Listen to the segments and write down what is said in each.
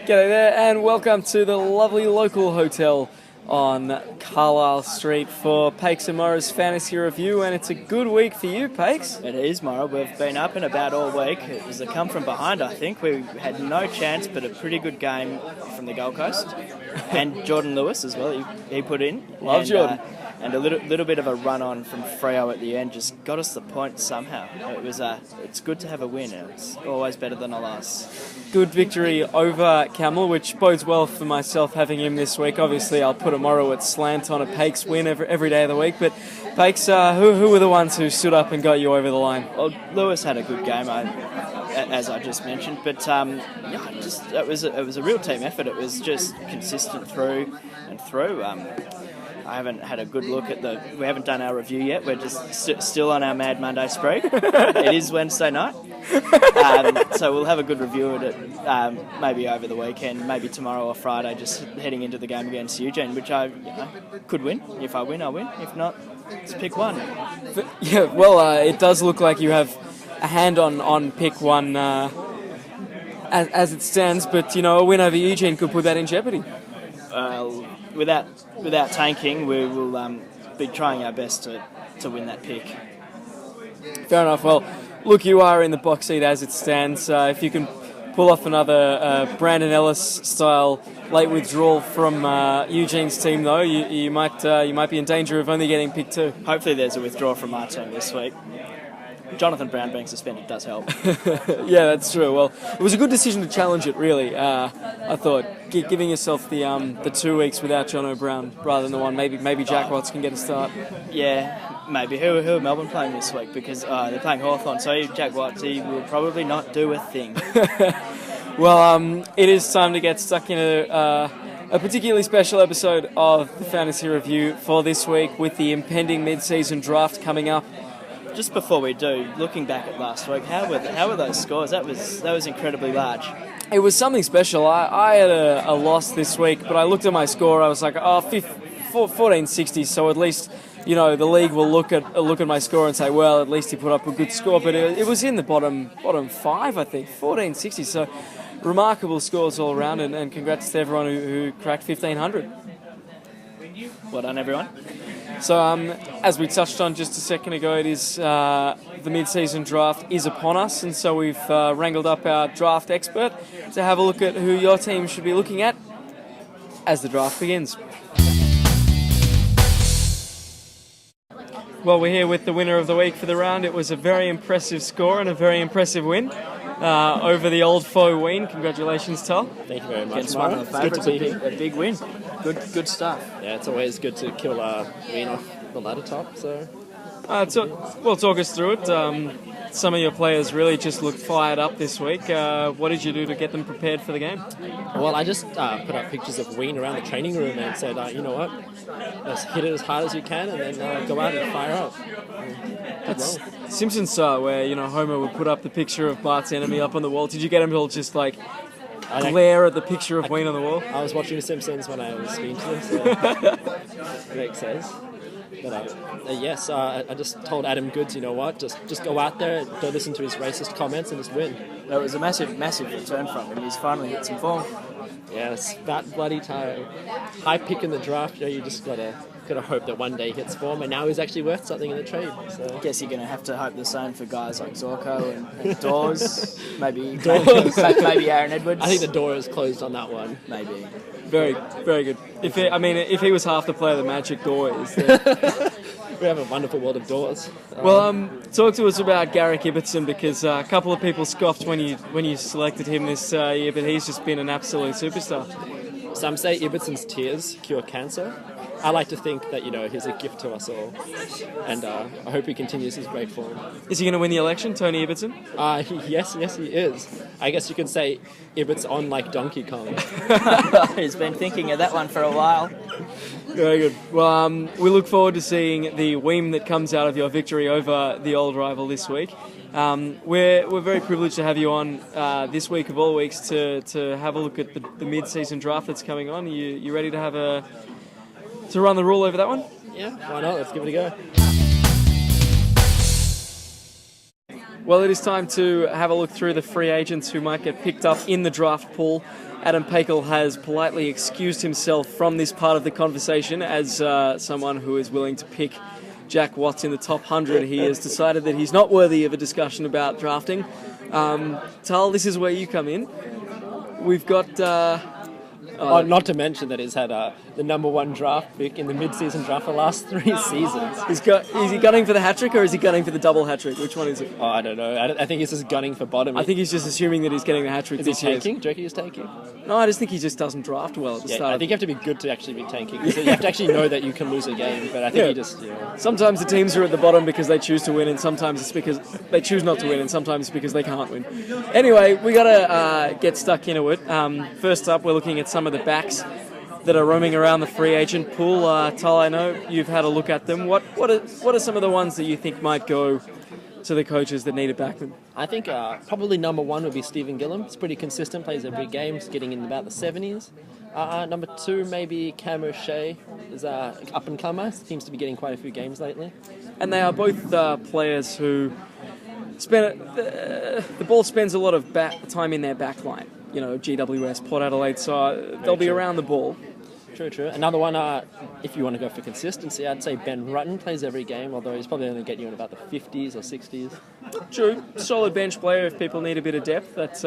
G'day there, and welcome to the lovely local hotel on Carlisle Street for Payks and Mora's Fantasy Review, and it's a good week for you, Payks. It is, Mora. We've been up and about all week. It was a come from behind, I think. We had no chance, but a pretty good game from the Gold Coast. And Jordan Lewis as well, he put in. Love Jordan. And a little bit of a run-on from Freo at the end just got us the point somehow. It's good to have a win. It's always better than a loss. Good victory over Camel, which bodes well for myself having him this week. Obviously, I'll put a Mora at slant on a Payks win every day of the week. But Payks, who were the ones who stood up and got you over the line? Well, Lewis had a good game, as I just mentioned. But it was a real team effort. It was just consistent through and through. I haven't had a good look at we haven't done our review yet. We're just still on our Mad Monday spree. It is Wednesday night. So we'll have a good review of it maybe over the weekend, maybe tomorrow or Friday, just heading into the game against Eugene, which I could win. If I win, I win. If not, let's pick one. Yeah, well, it does look like you have a hand on pick one as it stands, but, a win over Eugene could put that in jeopardy. Without tanking, we will be trying our best to win that pick. Fair enough. Well, look, you are in the box seat as it stands. If you can pull off another Brandon Ellis-style late withdrawal from Eugene's team, though, you might be in danger of only getting pick 2. Hopefully there's a withdrawal from our team this week. Jonathan Brown being suspended does help. Yeah, that's true. Well, it was a good decision to challenge it, really. I thought giving yourself the 2 weeks without Jono Brown rather than the one. Maybe Jack Watts can get a start. Yeah, maybe. Who are Melbourne playing this week? Because they're playing Hawthorn, so Jack Watts, he will probably not do a thing. Well, it is time to get stuck into a particularly special episode of the Fantasy Review for this week with the impending mid-season draft coming up. Just before we do, looking back at last week, how were those scores? That was incredibly large. It was something special. I had a loss this week, but I looked at my score. I was like, 1460. So at least the league will look at my score and say, well, at least he put up a good score. But it was in the bottom 5, I think, 1460. So remarkable scores all around, and congrats to everyone who cracked 1500. Well done, everyone. So, as we touched on just a second ago, it is the mid-season draft is upon us, and so we've wrangled up our draft expert to have a look at who your team should be looking at as the draft begins. Well, we're here with the winner of the week for the round. It was a very impressive score and a very impressive win over the old foe Ween. Congratulations, Tal. Thank you very much, Mara. It's good to be a big win. Good stuff. Yeah, it's always good to kill Ween off the ladder top. So, talk us through it. Some of your players really just looked fired up this week. What did you do to get them prepared for the game? Well, I just put up pictures of Ween around the training room and said, you know what, just hit it as hard as you can and then go out and fire up. That's Simpsons style, where Homer would put up the picture of Bart's enemy up on the wall. Did you get him to just glare at the picture of Ween on the wall? I was watching The Simpsons when I was speaking to them, so it makes sense. But yes, I just told Adam Goods, you know what, just go out there, don't listen to his racist comments and just win. That was a massive return from him. He's finally hit some form. Yes, that bloody time. High pick in the draft, you just gotta hope that one day he hits form, and now he's actually worth something in the trade. So I guess you're going to have to hope the same for guys like Zorko and Dawes, maybe Aaron Edwards. I think the door is closed on that one. Maybe. Very, very good. If he was half the player the Magic Door is, then... We have a wonderful world of doors. Talk to us about Garrick Ibbotson, because a couple of people scoffed when you selected him this year, but he's just been an absolute superstar. Some say Ibbotson's tears cure cancer. I like to think that, he's a gift to us all. And I hope he continues his great form. Is he going to win the election, Tony Ibbotson? Yes, he is. I guess you could say Ibbots on like Donkey Kong. He's been thinking of that one for a while. Very good. Well, we look forward to seeing the weem that comes out of your victory over the old rival this week. We're very privileged to have you on this week of all weeks to have a look at the mid-season draft that's coming on. You ready to to run the rule over that one? Yeah, why not? Let's give it a go. Well, it is time to have a look through the free agents who might get picked up in the draft pool. Adam Payks has politely excused himself from this part of the conversation as someone who is willing to pick Jack Watts in the top 100. He has decided that he's not worthy of a discussion about drafting. Tal, this is where you come in. We've got... not to mention that he's had the number 1 draft pick in the mid-season draft for the last 3 seasons. Is he gunning for the hat-trick or is he gunning for the double hat-trick? Which one is it? Oh, I don't know. I think he's just gunning for bottom. I think he's just assuming that he's getting the hat-trick Is he this year. tanking? Do you reckon he's tanking? No, I just think he just doesn't draft well at the start. I think you have to be good to actually be tanking. So you have to actually know that you can lose a game, but I think he just... Sometimes the teams are at the bottom because they choose to win, and sometimes it's because they choose not to win, and sometimes it's because they can't win. Anyway, we got to get stuck into it. First up, we're looking at some of the backs that are roaming around the free agent pool. Tal, I know you've had a look at them. What are some of the ones that you think might go to the coaches that need a backman? I think probably number 1 would be Stephen Gillum. He's pretty consistent, plays every game, he's getting in about the 70s. Number 2, maybe Cam O'Shea is up and comer. Seems to be getting quite a few games lately. And they are both players who spend the ball spends a lot of time in their back line. You know, GWS, Port Adelaide, so they'll be around the ball. True. Another one, if you want to go for consistency, I'd say Ben Rutten plays every game, although he's probably only getting you in about the 50s or 60s. True. Solid bench player if people need a bit of depth. That's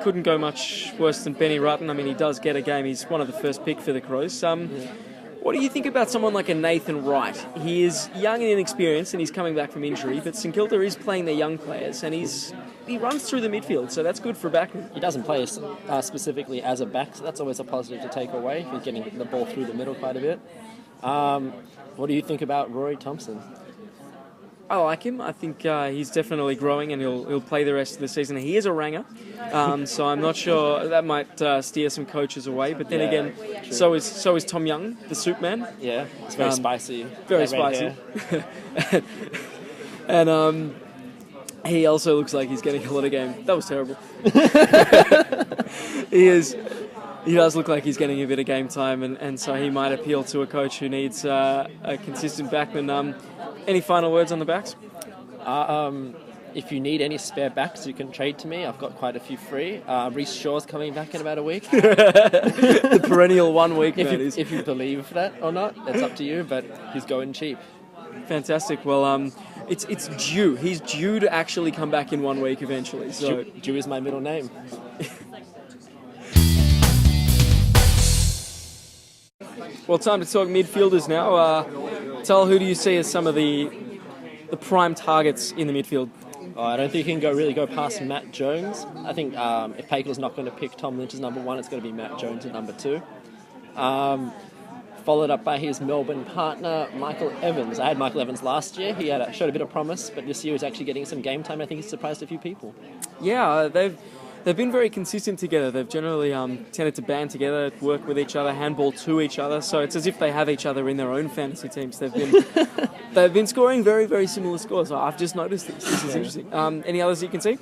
couldn't go much worse than Benny Rutten. I mean, he does get a game. He's one of the first pick for the Crows. What do you think about someone like a Nathan Wright? He is young and inexperienced, and he's coming back from injury, but St Kilda is playing their young players, and he runs through the midfield, so that's good for backman. He doesn't play specifically as a back, so that's always a positive to take away. He's getting the ball through the middle quite a bit. What do you think about Rory Thompson? I like him. I think he's definitely growing, and he'll play the rest of the season. He is a ranger, so I'm not sure that might steer some coaches away. But then again, true. so is Tom Young, the soup man. Yeah, it's very spicy. Very spicy. And he also looks like he's getting a lot of game. That was terrible. He does look like he's getting a bit of game time, and so he might appeal to a coach who needs a consistent backman. Any final words on the backs? If you need any spare backs, you can trade to me. I've got quite a few free. Reece Shaw's coming back in about a week. The perennial 1 week, if you believe that or not, it's up to you, but he's going cheap. Fantastic. Well, it's due. He's due to actually come back in 1 week eventually. So Due is my middle name. Well, time to talk midfielders now. Tal, who do you see as some of the prime targets in the midfield? I don't think you can really go past Matt Jones. I think if Payks not going to pick Tom Lynch as number 1, it's going to be Matt Jones at number 2. Followed up by his Melbourne partner, Michael Evans. I had Michael Evans last year. He showed a bit of promise, but this year he's actually getting some game time. I think he's surprised a few people. Yeah, they've been very consistent together. They've generally tended to band together, work with each other, handball to each other. So it's as if they have each other in their own fantasy teams. They've been scoring very, very similar scores. I've just noticed this. This is interesting. Any others you can see?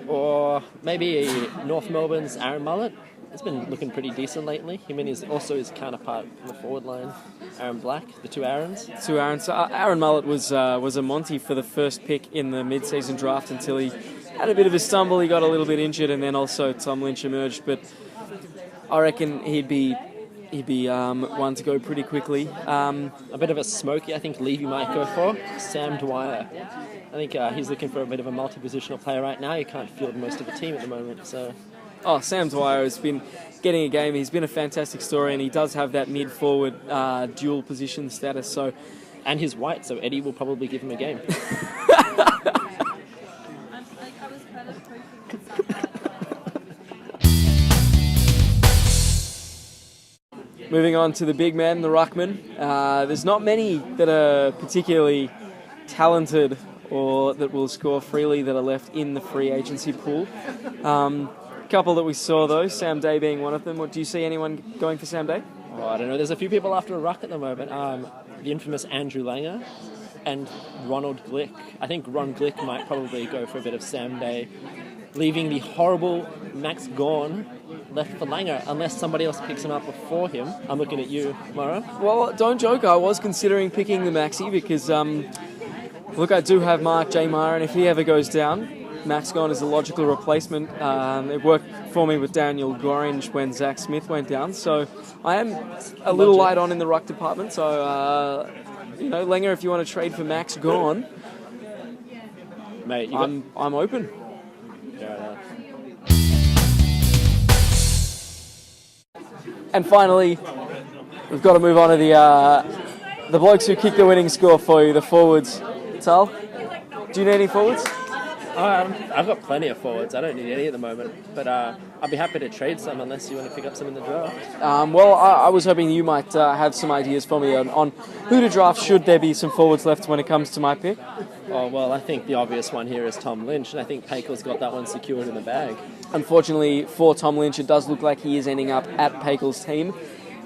Or maybe North Melbourne's Aaron Mullett. It's been looking pretty decent lately. Him and also his counterpart in the forward line, Aaron Black, the two Aarons. So Aaron Mullett was a Monty for the first pick in the mid-season draft until he had a bit of a stumble. He got a little bit injured, and then also Tom Lynch emerged. But I reckon he'd be one to go pretty quickly. A bit of a smoky, I think Levy might go for Sam Dwyer. I think he's looking for a bit of a multi-positional player right now. He can't field most of the team at the moment, so... Sam Dwyer has been getting a game. He's been a fantastic story, and he does have that mid-forward dual position status. So, and he's white, so Eddie will probably give him a game. Moving on to the big man, the ruckman. There's not many that are particularly talented or that will score freely that are left in the free agency pool. Couple that we saw though, Sam Day being one of them. What do you see anyone going for Sam Day? Oh, I don't know. There's a few people after a ruck at the moment. The infamous Andrew Langer and Ronald Glick. I think Ron Glick might probably go for a bit of Sam Day, leaving the horrible Max Gawn left for Langer, unless somebody else picks him up before him. I'm looking at you, Mora. Well, don't joke. I was considering picking the Maxi because Look, I do have Mark J. Meyer, and if he ever goes down, Max Gawn is a logical replacement. It worked for me with Daniel Gorringe when Zach Smith went down, so I am a little light on in the ruck department. So, Langer, if you want to trade for Max Gawn, Mate, I'm open. Yeah, And finally, we've got to move on to the blokes who kicked the winning score for you, the forwards. Tal, do you need any forwards? I've got plenty of forwards. I don't need any at the moment, but I'd be happy to trade some unless you want to pick up some in the draft. Well, I was hoping you might have some ideas for me on who to draft should there be some forwards left when it comes to my pick. Oh, well, I think the obvious one here is Tom Lynch, and I think Payks got that one secured in the bag. Unfortunately for Tom Lynch, it does look like he is ending up at Payks' team.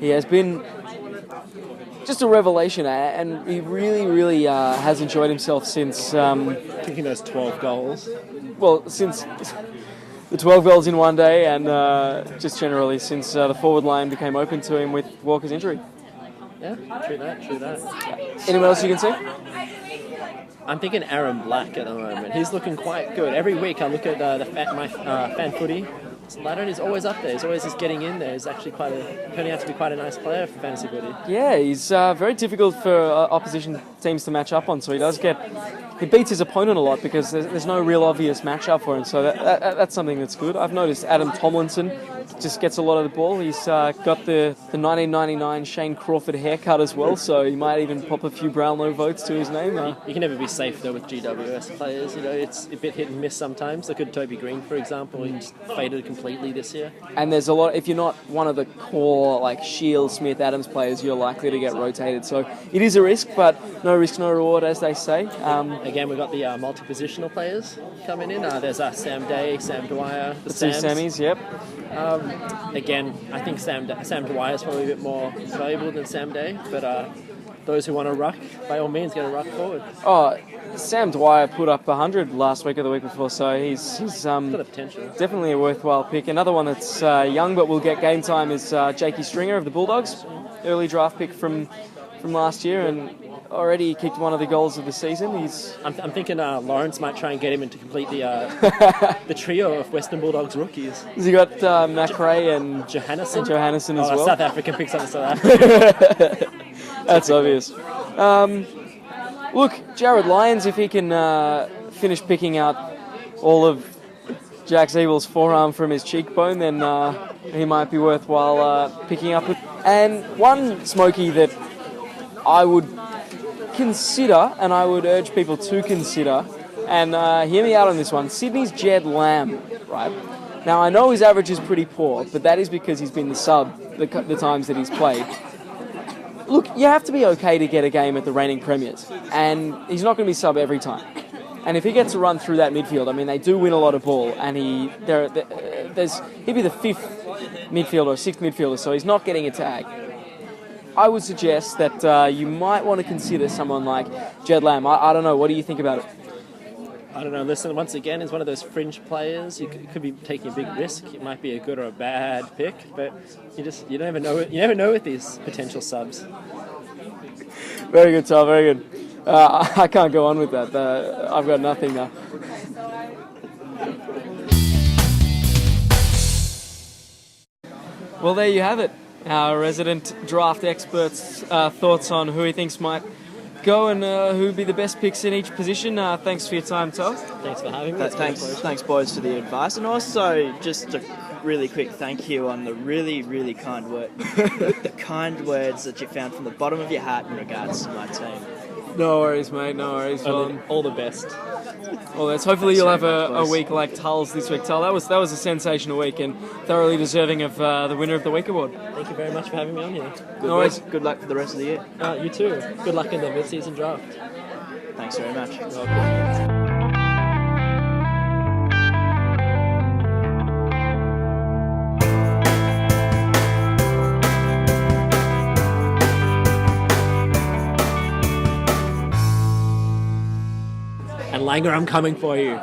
He has been just a revelation, and he really, really has enjoyed himself since... Kicking those 12 goals. Well, since the 12 goals in one day, and just generally since the forward line became open to him with Walker's injury. Yeah, true that. Anyone else you can see? I'm thinking Aaron Black at the moment. He's looking quite good. Every week I look at my fan footy. Ladron is always up there. He's always just getting in there. He's actually turning out to be quite a nice player for fantasy footy. Yeah, he's very difficult for opposition teams to match up on. So he beats his opponent a lot because there's no real obvious matchup for him. So that's something that's good. I've noticed Adam Tomlinson just gets a lot of the ball. He's got the 1999 Shane Crawford haircut as well, so he might even pop a few Brownlow votes to his name. You can never be safe though with GWS players. It's a bit hit and miss sometimes. Look at Toby Green, for example. He just faded completely this year. And there's a lot. If you're not one of the core like Shield, Smith, Adams players, you're likely to get rotated. So it is a risk, but no risk, no reward, as they say. Again, we've got the multi-positional players coming in. There's Sam Day, Sam Dwyer, the two Sammies. Yep. Again, I think Sam Dwyer is probably a bit more valuable than Sam Day, but those who want to ruck, by all means, get a ruck forward. Oh, Sam Dwyer put up 100 last week or the week before, so he's got the potential. Definitely a worthwhile pick. Another one that's young but will get game time is Jakey Stringer of the Bulldogs, early draft pick from last year, and already kicked one of the goals of the season. I'm thinking Lawrence might try and get him in to complete the trio of Western Bulldogs rookies. Has he got McRae and Johannesson as well? South African picks up the South African. That's obvious. Look, Jared Lyons, if he can finish picking out all of Jack Zeebel's forearm from his cheekbone, then he might be worthwhile picking up. And one smoky that I would consider, and I would urge people to consider, and hear me out on this one, Sydney's Jed Lamb, right? Now, I know his average is pretty poor, but that is because he's been the sub the times that he's played. Look, you have to be okay to get a game at the reigning premiers, and he's not going to be sub every time. And if he gets to run through that midfield, I mean, they do win a lot of ball, and he'd be the fifth midfielder or sixth midfielder, so he's not getting a tag. I would suggest that you might want to consider someone like Jed Lamb. I don't know. What do you think about it? I don't know. Listen, once again, he's one of those fringe players. You could be taking a big risk. It might be a good or a bad pick, but you never know. You never know with these potential subs. Very good, Tal. Very good. I can't go on with that. I've got nothing now. Well, there you have it. Our resident draft expert's thoughts on who he thinks might go and who would be the best picks in each position. Thanks for your time, Tal. Thanks for having me. Thanks, boys, for the advice. And also, just a really quick thank you on the really, really kind the kind words that you found from the bottom of your heart in regards to my team. No worries, mate. No worries. All the best. Well, hopefully you'll have a week like Tull's this week. Tull, that was a sensational week and thoroughly deserving of the Winner of the Week award. Thank you very much for having me on here. Good luck for the rest of the year. You too. Good luck in the mid-season draft. Thanks very much. You're welcome. And Langer, I'm coming for you.